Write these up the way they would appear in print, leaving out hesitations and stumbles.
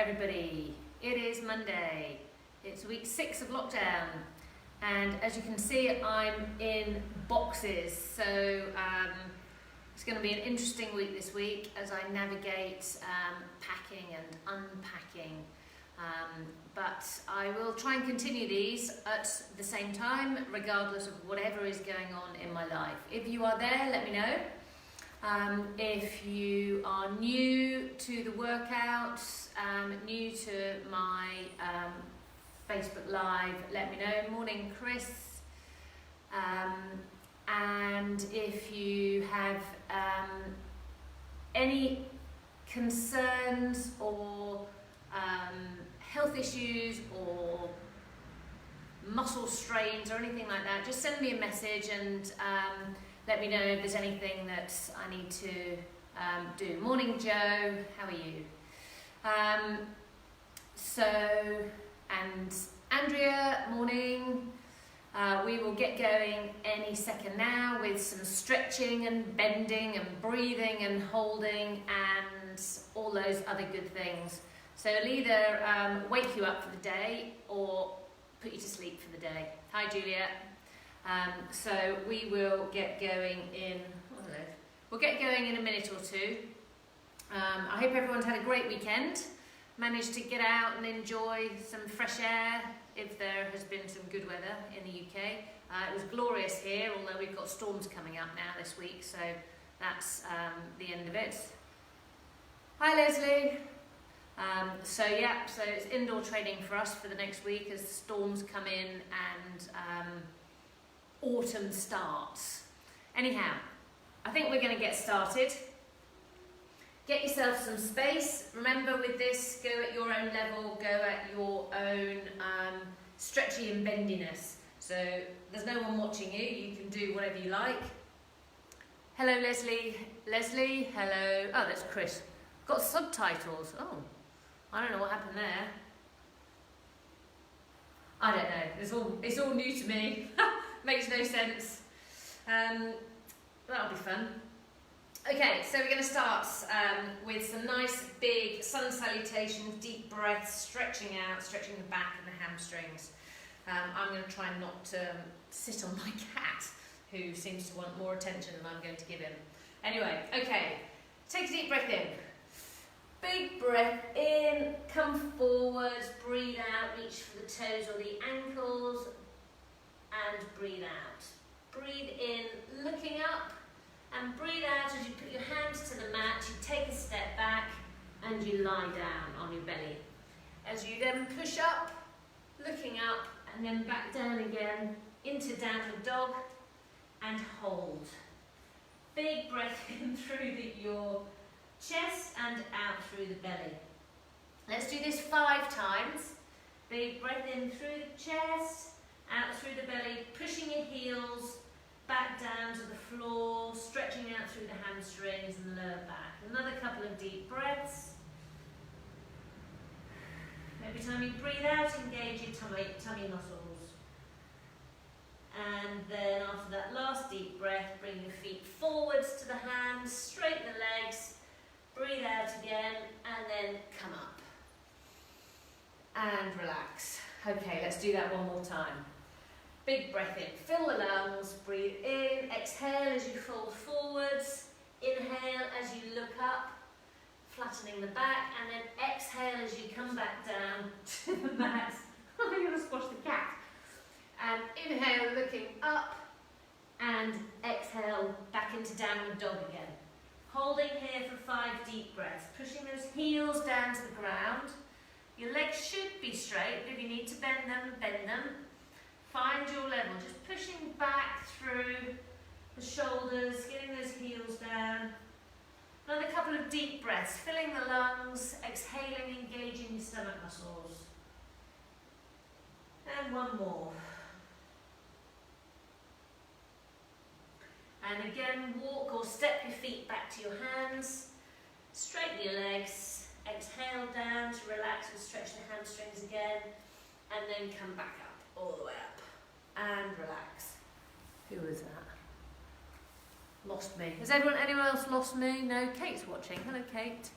everybody. It is Monday. It's week 6 of lockdown, and as you can see, I'm in boxes. So it's going to be an interesting week this week as I navigate packing and unpacking. But I will try and continue these at the same time, regardless of whatever is going on in my life. If you are there, let me know. If you are new to the workout, new to my Facebook Live, let me know. Morning, Chris. And if you have any concerns or health issues or muscle strains or anything like that, just send me a message and let me know if there's anything that I need to do. Morning, Joe. How are you? And Andrea, morning. We will get going any second now with some stretching and bending and breathing and holding and all those other good things. So it'll either wake you up for the day or put you to sleep for the day. Hi, Juliet. So we will get going in, we'll get going in a minute or two. I hope everyone's had a great weekend, managed to get out and enjoy some fresh air if there has been some good weather in the UK. It was glorious here, although we've got storms coming up now this week, so that's the end of it. Hi, Leslie. So it's indoor training for us for the next week as storms come in and autumn starts. Anyhow, I think we're going to get started. Get yourself some space. Remember, with this, go at your own level, go at your own stretchy and bendiness. So there's no one watching you, you can do whatever you like. Hello, Leslie. Leslie, hello. Oh, that's Chris. Got subtitles. Oh, I don't know what happened there. I don't know. It's all new to me. Makes no sense. That'll be fun. Okay, so we're going to start with some nice big sun salutations, deep breaths, stretching out, stretching the back and the hamstrings. I'm going to try not to sit on my cat, who seems to want more attention than I'm going to give him. Anyway, okay, take a deep breath in. Big breath in, come forwards, breathe out, reach for the toes or the ankles, and breathe out. Breathe in, looking up, and breathe out as you put your hands to the mat, you take a step back, and you lie down on your belly. As you then push up, looking up, and then back down again, into downward dog, and hold. Big breath in through your chest and out through the belly. Let's do this 5 times. Big breath in through the chest, out through the belly, pushing your heels back down to the floor, stretching out through the hamstrings and the lower back. Another couple of deep breaths. Every time you breathe out, engage your tummy muscles. And then after that last deep breath, bring your feet forwards to the hands, straighten the legs, breathe out again, and then come up. And relax. Okay, let's do that one more time. Big breath in, fill the lungs, breathe in, exhale as you fold forwards, inhale as you look up, flattening the back, and then exhale as you come back down to the mat. I'm going to squash the cat. And inhale, looking up, and exhale back into downward dog again. Holding here for 5 deep breaths, pushing those heels down to the ground. Your legs should be straight, but if you need to bend them, bend them. Find your level, just pushing back through the shoulders, getting those heels down. Another couple of deep breaths, filling the lungs, exhaling, engaging your stomach muscles. And one more. And again, walk or step your feet back to your hands, straighten your legs, exhale down to relax and stretch the hamstrings again, and then come back up, all the way up, and relax. Who was that? Lost me. Has anyone else lost me? No, Kate's watching. Hello, Kate.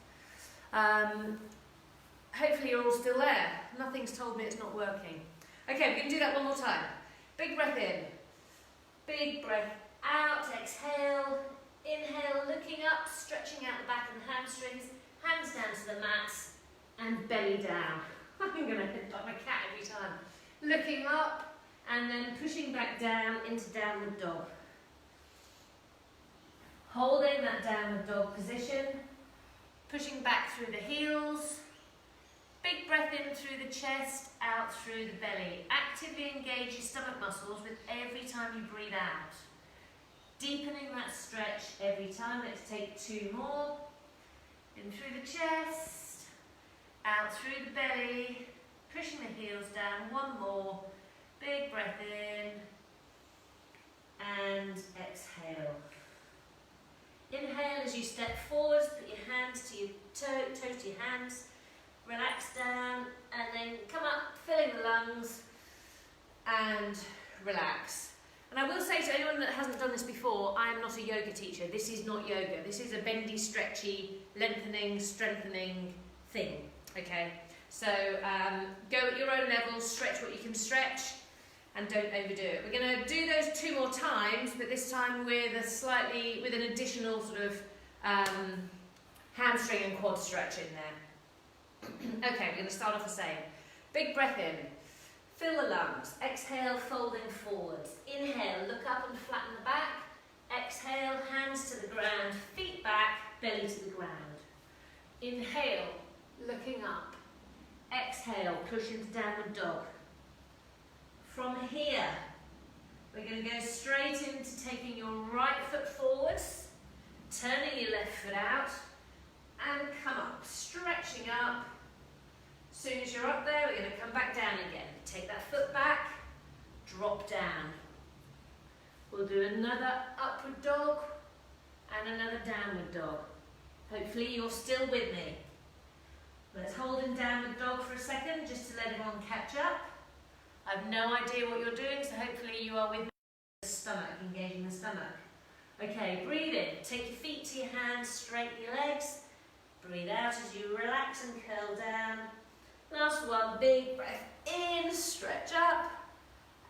Hopefully you're all still there. Nothing's told me it's not working. Okay, we're going to do that one more time. Big breath in. Big breath out. Exhale. Inhale, looking up, stretching out the back and the hamstrings. Hands down to the mat and belly down. I'm going to hit like my cat every time. Looking up and then pushing back down into downward dog. Holding that downward dog position. Pushing back through the heels. Big breath in through the chest, out through the belly. Actively engage your stomach muscles with every time you breathe out. Deepening that stretch every time. Let's take 2 more. In through the chest, out through the belly, pushing the heels down. 1 more. Big breath in and exhale. Inhale as you step forwards, put your hands to your toes to your hands. Relax down and then come up, filling the lungs and relax. And I will say to anyone that hasn't done this before, I am not a yoga teacher. This is not yoga. This is a bendy, stretchy, lengthening, strengthening thing. Okay? So go at your own level, stretch what you can stretch and don't overdo it. We're going to do those 2 more times, but this time with an additional sort of hamstring and quad stretch in there. Okay, we're going to start off the same. Big breath in. Fill the lungs. Exhale, folding forwards. Inhale, look up and flatten the back. Exhale, hands to the ground, feet back, belly to the ground. Inhale, looking up. Exhale, push into downward dog. From here, we're going to go straight into taking your right foot forwards, turning your left foot out, and come up, stretching up. As soon as you're up there, we're going to come back down again. Take that foot back, drop down. We'll do another upward dog and another downward dog. Hopefully you're still with me. Let's hold in downward dog for a second, just to let everyone catch up. I have no idea what you're doing, so hopefully you are with me. The stomach, engaging the stomach. Okay, breathe in. Take your feet to your hands, straighten your legs. Breathe out as you relax and curl down. Last one, big breath in, stretch up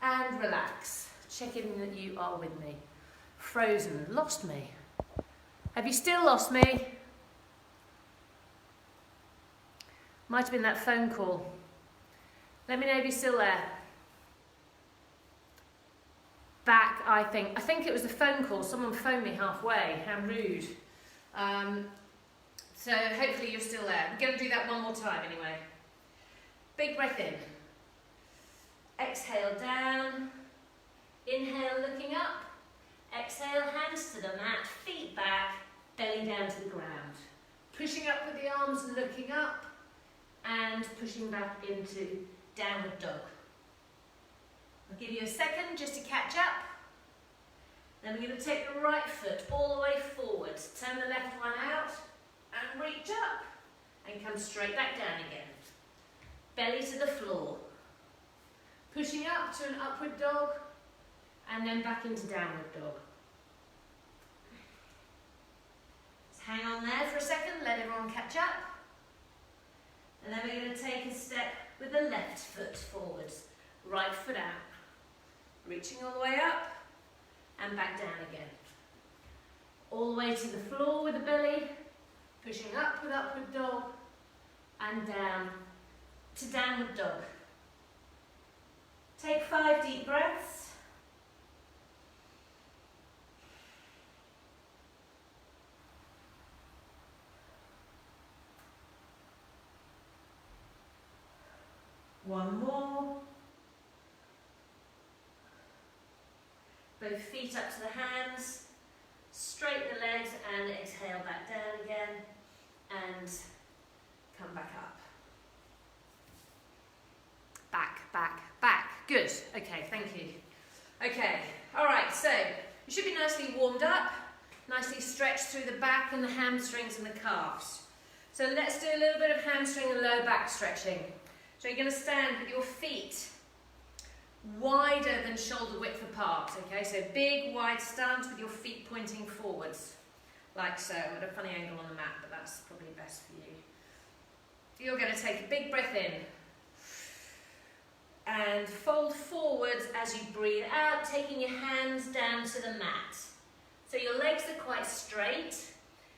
and relax. Checking that you are with me. Frozen, lost me. Have you still lost me? Might have been that phone call. Let me know if you're still there. Back, I think it was the phone call. Someone phoned me halfway. How rude. So hopefully you're still there. We're going to do that one more time anyway. Big breath in. Exhale down. Inhale looking up. Exhale, hands to the mat, feet back, belly down to the ground. Pushing up with the arms, looking up, and pushing back into downward dog. I'll give you a second just to catch up. Then we're going to take the right foot all the way forwards. Turn the left one out and reach up. And come straight back down again. Belly to the floor. Pushing up to an upward dog. And then back into downward dog. Just hang on there for a second. Let everyone catch up. And then we're going to take a step with the left foot forwards. Right foot out. Reaching all the way up and back down again. All the way to the floor with the belly, pushing up with upward dog and down to downward dog. Take 5 deep breaths. One more. Both feet up to the hands, straighten the legs and exhale back down again and come back up. Back, back, back. Good. Okay, thank you. Okay, all right, so you should be nicely warmed up, nicely stretched through the back and the hamstrings and the calves. So let's do a little bit of hamstring and low back stretching. So you're going to stand with your feet wider than shoulder width apart, okay? So big, wide stance with your feet pointing forwards, like so. I'm at a funny angle on the mat, but that's probably best for you. you're going to take a big breath in and fold forwards as you breathe out, taking your hands down to the mat. So your legs are quite straight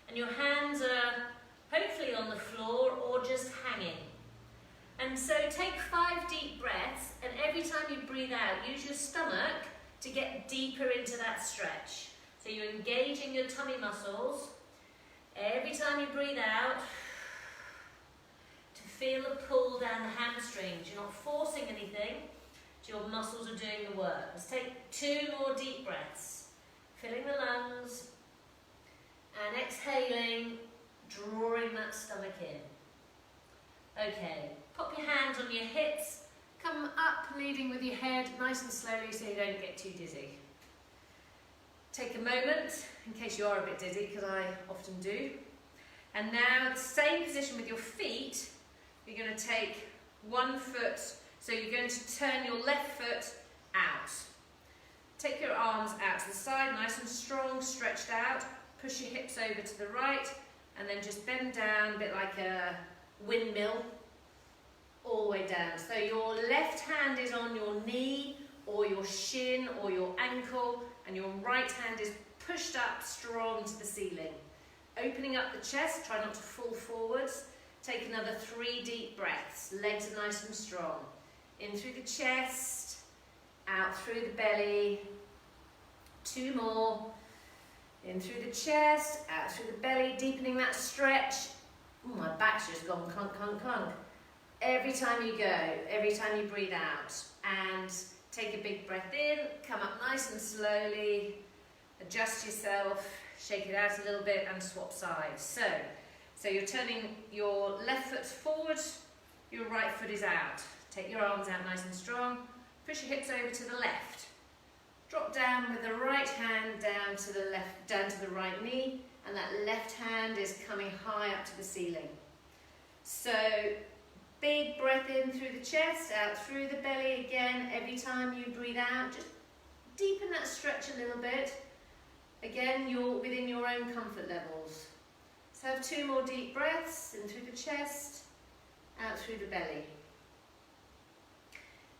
and your hands are hopefully on the floor or just hanging. And so take 5 deep breaths, and every time you breathe out, use your stomach to get deeper into that stretch. So you're engaging your tummy muscles. Every time you breathe out, to feel a pull down the hamstrings. You're not forcing anything, your muscles are doing the work. Let's take 2 more deep breaths, filling the lungs, and exhaling, drawing that stomach in. Okay, pop your hands on your hips, come up, leading with your head, nice and slowly so you don't get too dizzy. Take a moment, in case you are a bit dizzy, because I often do. And now, the same position with your feet, you're going to take one foot, so you're going to turn your left foot out. Take your arms out to the side, nice and strong, stretched out. Push your hips over to the right, and then just bend down, a bit like a windmill, all the way down. So your left hand is on your knee, or your shin, or your ankle, and your right hand is pushed up strong to the ceiling. Opening up the chest, try not to fall forwards. Take another 3 deep breaths. Legs are nice and strong. In through the chest, out through the belly. 2 more. In through the chest, out through the belly, deepening that stretch. Ooh, my back's just gone clunk, clunk, clunk. Every time you go, every time you breathe out. And take a big breath in, come up nice and slowly, adjust yourself, shake it out a little bit and swap sides. So you're turning your left foot forward, your right foot is out. Take your arms out nice and strong, push your hips over to the left. Drop down with the right hand down to the left, down to the right knee, and that left hand is coming high up to the ceiling. So big breath in through the chest, out through the belly again. Every time you breathe out, just deepen that stretch a little bit. Again, you're within your own comfort levels. So have 2 more deep breaths, in through the chest, out through the belly.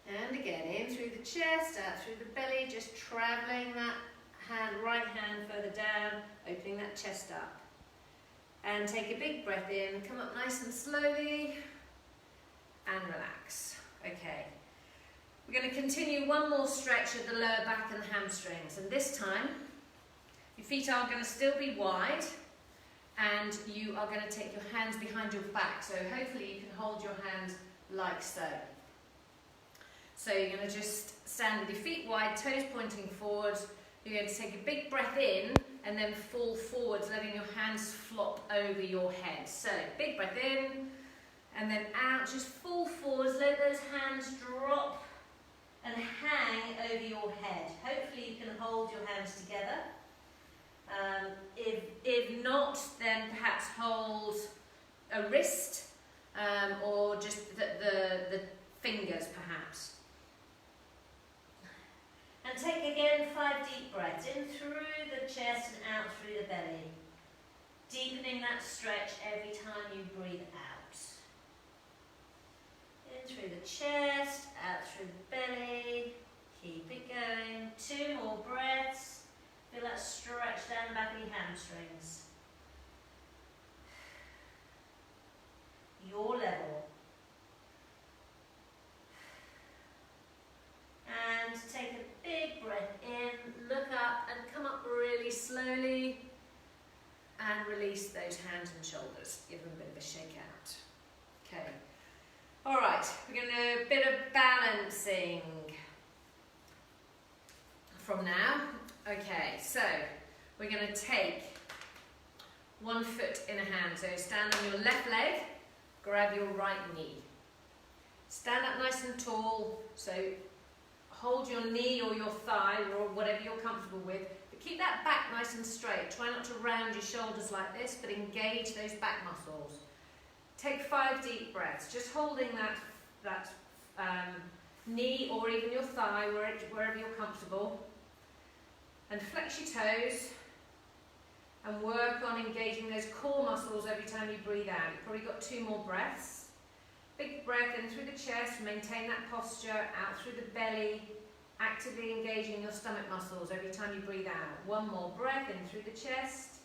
And again, in through the chest, out through the belly, just travelling that right hand further down, opening that chest up. And take a big breath in, come up nice and slowly, and relax. Okay, we're going to continue one more stretch of the lower back and the hamstrings, and this time your feet are going to still be wide and you are going to take your hands behind your back, so hopefully you can hold your hands like so. So you're going to just stand with your feet wide, toes pointing forward. You're going to take a big breath in and then fall forwards, letting your hands flop over your head. So big breath in, and then out, just fall forwards, let those hands drop and hang over your head. Hopefully you can hold your hands together. If not, then perhaps hold a wrist or just the fingers perhaps. And take again 5 deep breaths, in through the chest and out through the belly. Deepening that stretch every time you breathe out. In through the chest, out through the belly. Keep it going. 2 more breaths. Feel that stretch down the back of your hamstrings. Your level. And take a big breath in, look up and come up really slowly. And release those hands and shoulders. Give them a bit of a shake out. Okay. Alright, we're going to do a bit of balancing from now. Okay, so we're going to take 1 foot in a hand. So stand on your left leg, grab your right knee. Stand up nice and tall, so hold your knee or your thigh or whatever you're comfortable with. But keep that back nice and straight. Try not to round your shoulders like this, but engage those back muscles. Take 5 deep breaths, just holding that knee or even your thigh, wherever you're comfortable. And flex your toes and work on engaging those core muscles every time you breathe out. You've probably got 2 more breaths. Big breath in through the chest, maintain that posture, out through the belly, actively engaging your stomach muscles every time you breathe out. One more breath in through the chest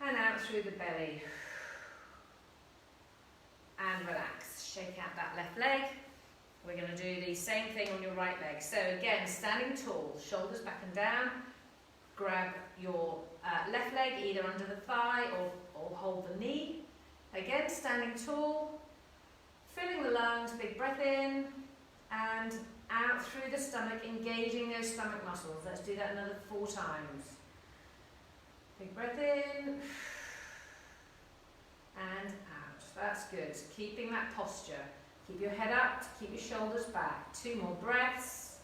and out through the belly. And relax. Shake out that left leg. We're going to do the same thing on your right leg. So again, standing tall, shoulders back and down. Grab your left leg either under the thigh or hold the knee. Again, standing tall, filling the lungs, big breath in and out through the stomach, engaging those stomach muscles. Let's do that another 4 times. Big breath in and out. That's good. Keeping that posture. Keep your head up, keep your shoulders back. 2 more breaths.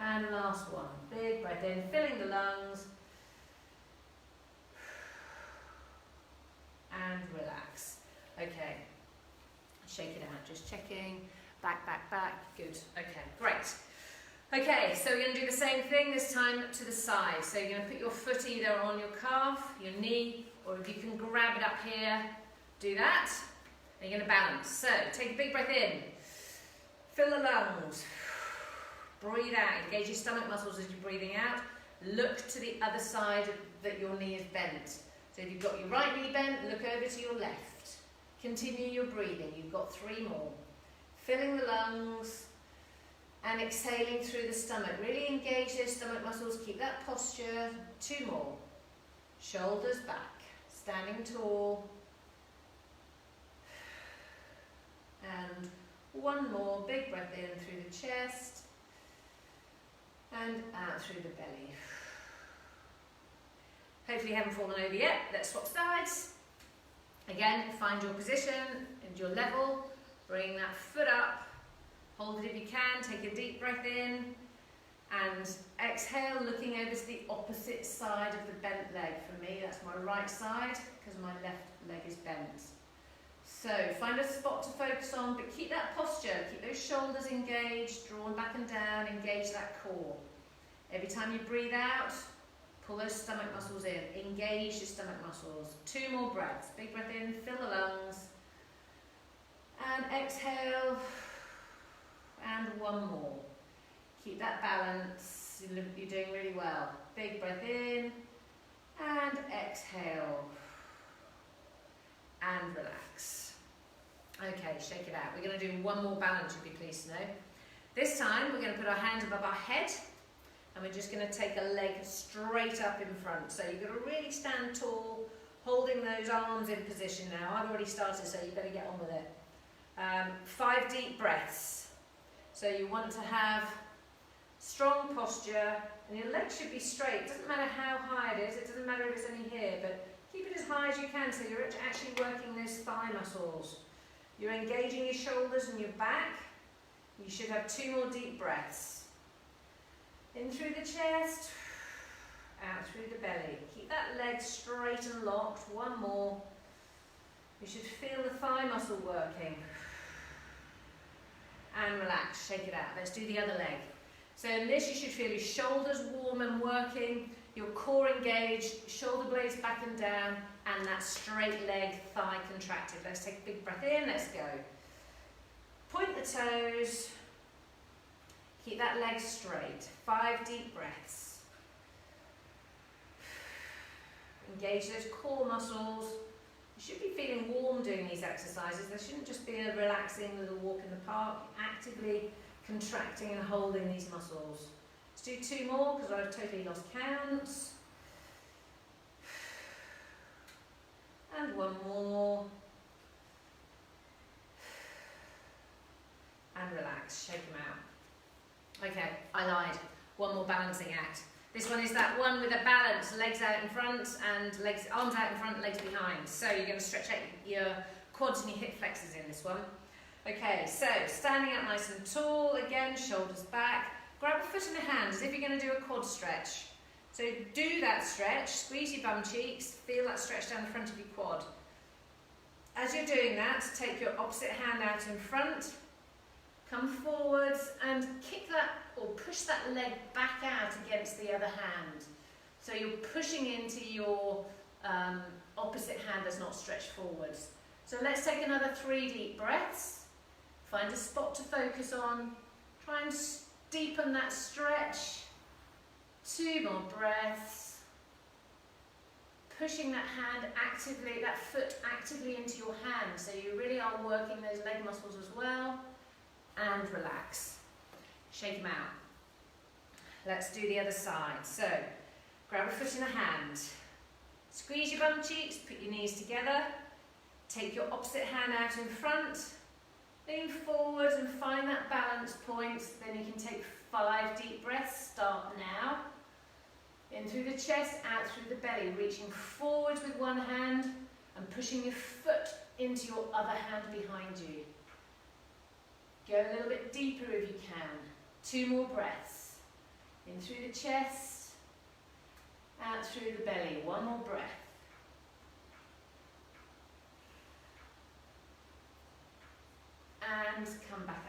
And last one. Big breath in, filling the lungs. And relax. Okay. Shake it out. Just checking. Back, back, back. Good. Okay, great. Okay, so we're going to do the same thing, this time to the side. So you're going to put your foot either on your calf, your knee, or if you can grab it up here, do that. And you're going to balance. So take a big breath in. Fill the lungs. Breathe out. Engage your stomach muscles as you're breathing out. Look to the other side that your knee is bent. So if you've got your right knee bent, look over to your left. Continue your breathing. You've got 3 more. Filling the lungs. And exhaling through the stomach. Really engage those stomach muscles. Keep that posture. 2 more. Shoulders back. Standing tall. And 1 more. Big breath in through the chest. And out through the belly. Hopefully you haven't fallen over yet. Let's swap sides. Again, find your position and your level. Bring that foot up. Hold it if you can, take a deep breath in and exhale, looking over to the opposite side of the bent leg. For me, that's my right side because my left leg is bent. So find a spot to focus on, but keep that posture, keep those shoulders engaged, drawn back and down, engage that core. Every time you breathe out, pull those stomach muscles in, engage your stomach muscles. 2 more breaths, big breath in, fill the lungs, and exhale. And 1 more. Keep that balance. You're doing really well. Big breath in and exhale. And relax. Okay, shake it out. We're going to do 1 more balance, you'll be pleased to know. This time we're going to put our hands above our head and we're just going to take a leg straight up in front. So you've got to really stand tall, holding those arms in position now. I've already started, so you better get on with it. 5 deep breaths. So you want to have strong posture and your legs should be straight. It doesn't matter how high it is, it doesn't matter if it's only here, but keep it as high as you can so you're actually working those thigh muscles. You're engaging your shoulders and your back. You should have 2 more deep breaths. In through the chest, out through the belly. Keep that leg straight and locked. 1 more. You should feel the thigh muscle working. And relax, shake it out. Let's do the other leg. So in this you should feel your shoulders warm and working, your core engaged, shoulder blades back and down, and that straight leg, thigh contracted. Let's take a big breath in, let's go. Point the toes, keep that leg straight. 5 deep breaths. Engage those core muscles. You should be feeling warm doing these exercises. There shouldn't just be a relaxing little walk in the park. Actively contracting and holding these muscles. Let's do 2 more because I've totally lost count. And 1 more. And relax, shake them out. Okay, I lied. 1 more balancing act. This one is that one with a balance, legs out in front and arms out in front, legs behind. So you're going to stretch out your quads and your hip flexors in this one. Okay, so standing up nice and tall, again, shoulders back. Grab a foot in a hand as if you're going to do a quad stretch. So do that stretch, squeeze your bum cheeks, feel that stretch down the front of your quad. As you're doing that, take your opposite hand out in front, come forwards and kick that or push that leg back out against the other hand. So you're pushing into your opposite hand does not stretch forwards. So let's take another 3 deep breaths. Find a spot to focus on. Try and deepen that stretch. 2 more breaths. Pushing that hand actively, that foot actively into your hand. So you really are working those leg muscles as well. And relax. Shake them out. Let's do the other side. So grab a foot in a hand. Squeeze your bum cheeks, put your knees together. Take your opposite hand out in front. Lean forward and find that balance point. Then you can take 5 deep breaths. Start now. In through the chest, out through the belly. Reaching forward with one hand and pushing your foot into your other hand behind you. Go a little bit deeper if you can. 2 more breaths. In through the chest, out through the belly. 1 more breath. And come back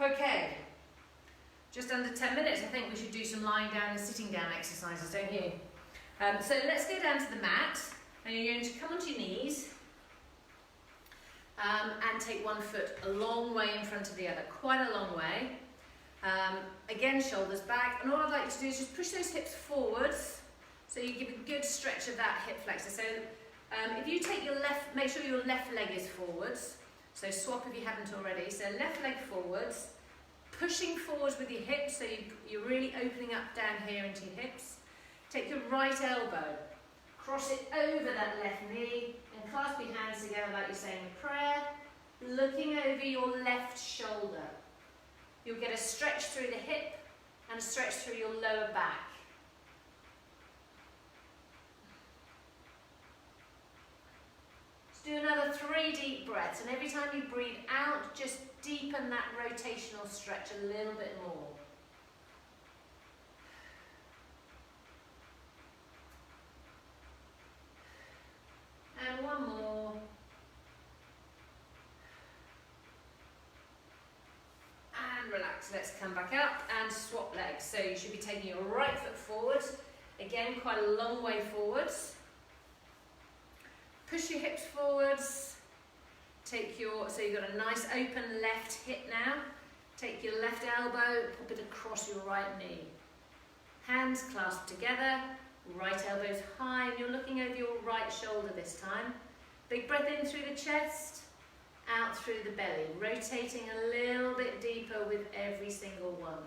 up. Okay, just under 10 minutes. I think we should do some lying down and sitting down exercises, don't you? So let's go down to the mat, and you're going to come onto your knees and take one foot a long way in front of the other, quite a long way. Again, shoulders back, and all I'd like you to do is just push those hips forwards, so you give a good stretch of that hip flexor. So if you take your left, make sure your left leg is forwards, so swap if you haven't already. So left leg forwards, pushing forwards with your hips, so you're really opening up down here into your hips. Take your right elbow, cross it over that left knee, and clasp your hands together like you're saying a prayer, looking over your left shoulder. You'll get a stretch through the hip and a stretch through your lower back. Let's do another 3 deep breaths, and every time you breathe out, just deepen that rotational stretch a little bit more. And 1 more. And relax. Let's come back up and swap legs. So you should be taking your right foot forward. Again, quite a long way forwards. Push your hips forwards. So you've got a nice open left hip now. Take your left elbow, pop it across your right knee. Hands clasped together, right elbows high, and you're looking over your right shoulder this time. Big breath in through the chest, out through the belly, rotating a little bit deeper with every single one.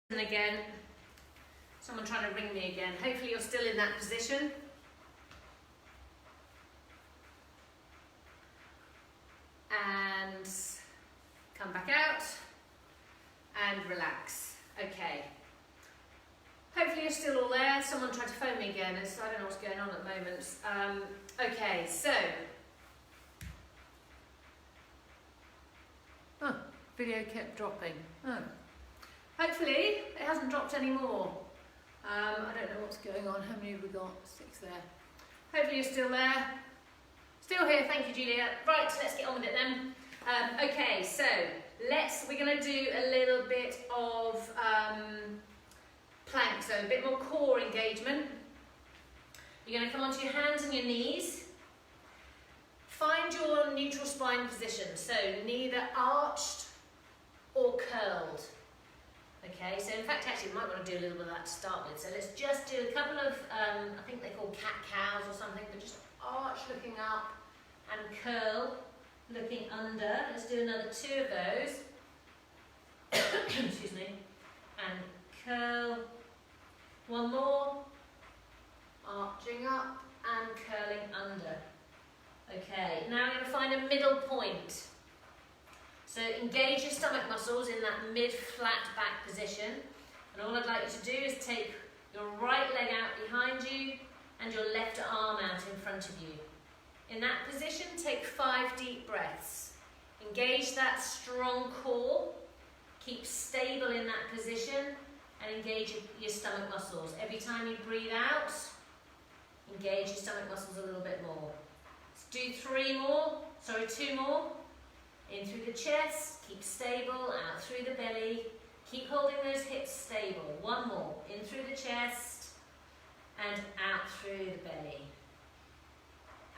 And again, someone trying to ring me again. Hopefully you're still in that position. And come back out and relax. Okay. Hopefully you're still all there. Someone tried to phone me again. I don't know what's going on at the moment. Okay, so. Oh, video kept dropping. Oh. Hopefully it hasn't dropped anymore. I don't know what's going on. How many have we got? 6 there. Hopefully you're still there. Still here, thank you, Julia. Right, let's get on with it then. Okay, so we're going to do a little bit of plank, so a bit more core engagement. You're going to come onto your hands and your knees. Find your neutral spine position, so neither arched or curled. Okay, so in fact, actually, we might want to do a little bit of that to start with. So let's just do a couple of, I think they're called cat-cows or something, but just arch looking up and curl looking under. Let's do another 2 of those. Excuse me. And curl. 1 more. Arching up and curling under. Okay, now we're going to find a middle point. So engage your stomach muscles in that mid-flat back position. And all I'd like you to do is take your right leg out behind you and your left arm out in front of you. In that position, take 5 deep breaths. Engage that strong core. Keep stable in that position and engage your stomach muscles. Every time you breathe out, engage your stomach muscles a little bit more. Let's do 2 more. In through the chest, keep stable, out through the belly. Keep holding those hips stable. One more. In through the chest and out through the belly.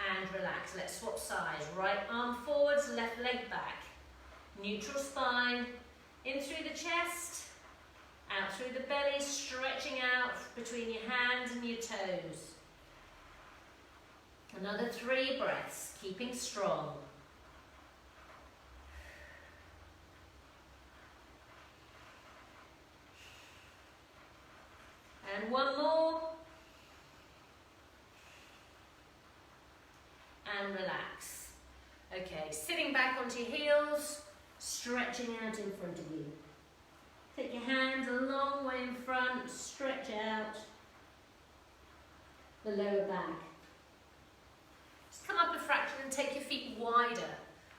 And relax. Let's swap sides. Right arm forwards, left leg back. Neutral spine. In through the chest, out through the belly, stretching out between your hands and your toes. Another 3 breaths, keeping strong. And one more. And relax. Okay, sitting back onto your heels, stretching out in front of you. Take your hands a long way in front, stretch out the lower back. Just come up a fraction and take your feet wider.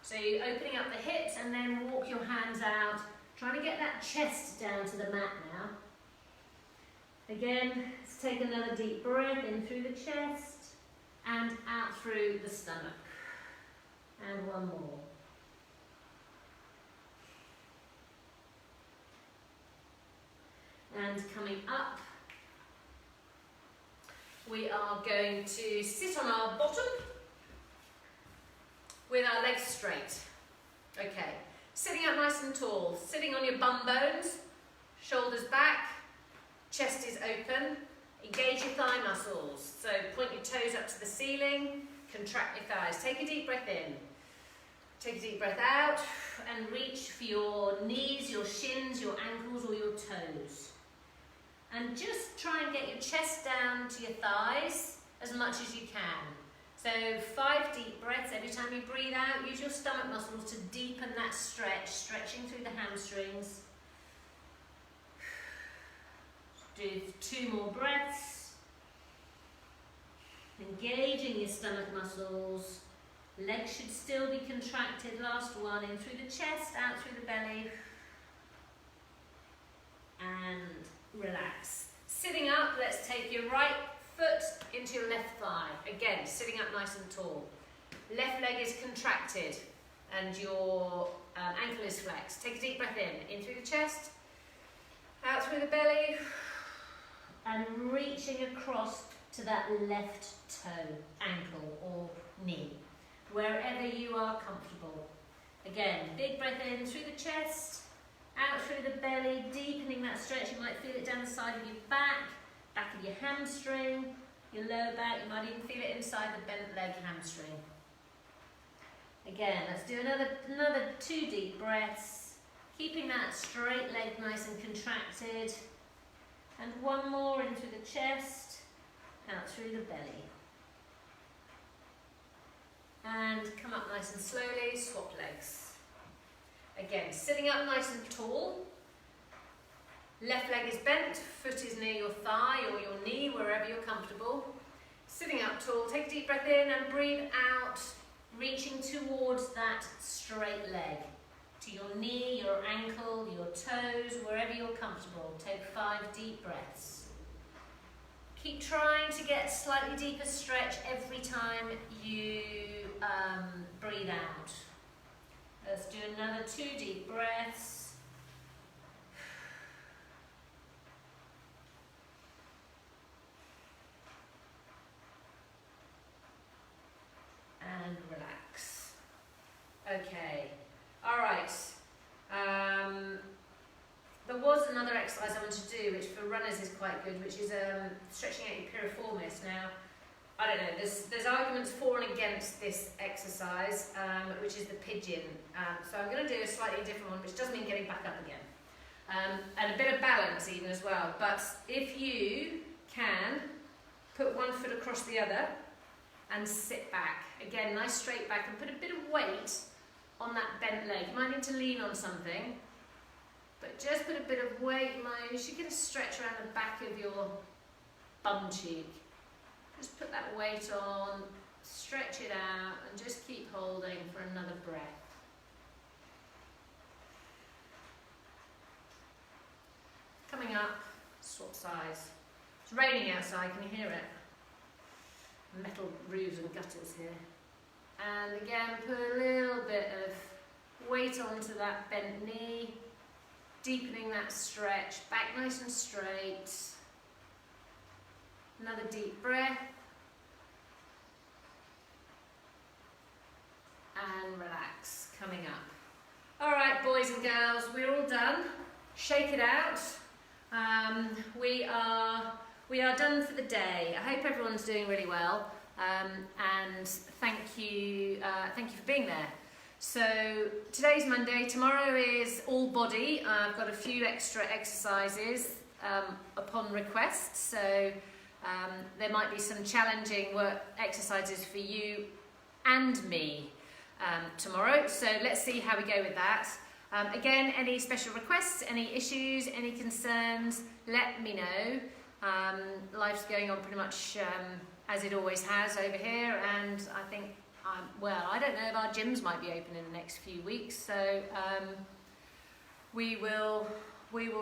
So you're opening up the hips and then walk your hands out, trying to get that chest down to the mat now. Again, let's take another deep breath in through the chest and out through the stomach. And one more. And coming up, we are going to sit on our bottom with our legs straight. Okay, sitting up nice and tall, sitting on your bum bones, shoulders back, chest is open, engage your thigh muscles. So point your toes up to the ceiling, contract your thighs. Take a deep breath in, take a deep breath out, and reach for your knees, your shins, your ankles, or your toes. And just try and get your chest down to your thighs as much as you can. So 5 deep breaths every time you breathe out. Use your stomach muscles to deepen that stretch, stretching through the hamstrings. Do 2 more breaths. Engaging your stomach muscles. Legs should still be contracted. Last one, in through the chest, out through the belly. And relax. Sitting up, let's take your right foot into your left thigh. Again, sitting up nice and tall. Left leg is contracted and your ankle is flexed. Take a deep breath in through the chest, out through the belly, and reaching across to that left toe, ankle or knee, wherever you are comfortable. Again, big breath in through the chest, out through the belly, deepening that stretch. You might feel it down the side of your back of your hamstring, your lower back. You might even feel it inside the bent leg hamstring. Again, let's do another 2 deep breaths, keeping that straight leg nice and contracted. And one more in through the chest, out through the belly. And come up nice and slowly, swap legs. Again, sitting up nice and tall. Left leg is bent, foot is near your thigh or your knee, wherever you're comfortable. Sitting up tall, take a deep breath in and breathe out, reaching towards that straight leg. To your knee, your ankle, your toes, wherever you're comfortable. Take 5 deep breaths. Keep trying to get slightly deeper stretch every time you breathe out. Let's do another 2 deep breaths. And relax. Okay, all right. There was another exercise I want to do, which for runners is quite good, which is stretching out your piriformis. Now, I don't know, there's arguments for and against this exercise, which is the pigeon. So I'm going to do a slightly different one, which does mean getting back up again. And a bit of balance even as well. But if you can, put one foot across the other and sit back. Again, nice straight back, and put a bit of weight on that bent leg. You might need to lean on something, but just put a bit of weight. You should get a stretch around the back of your bum cheek. Just put that weight on, stretch it out, and just keep holding for another breath. Coming up, swap sides. It's raining outside, can you hear it? Metal roofs and gutters here. And again, put a little bit of weight onto that bent knee, deepening that stretch, back nice and straight. Another deep breath. And relax, coming up. All right, boys and girls, we're all done. Shake it out. We are done for the day. I hope everyone's doing really well, and thank you for being there. So today's Monday, tomorrow is all body. I've got a few extra exercises upon request, so there might be some challenging work exercises for you and me tomorrow, so let's see how we go with that. Again, any special requests, any issues, any concerns, let me know. Life's going on pretty much as it always has over here, and I think, well, I don't know if our gyms might be open in the next few weeks, so we will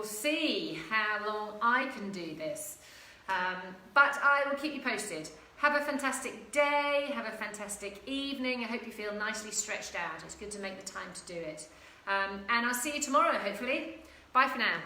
see how long I can do this. But I will keep you posted. Have a fantastic day, have a fantastic evening. I hope you feel nicely stretched out. It's good to make the time to do it. And I'll see you tomorrow, hopefully. Bye for now.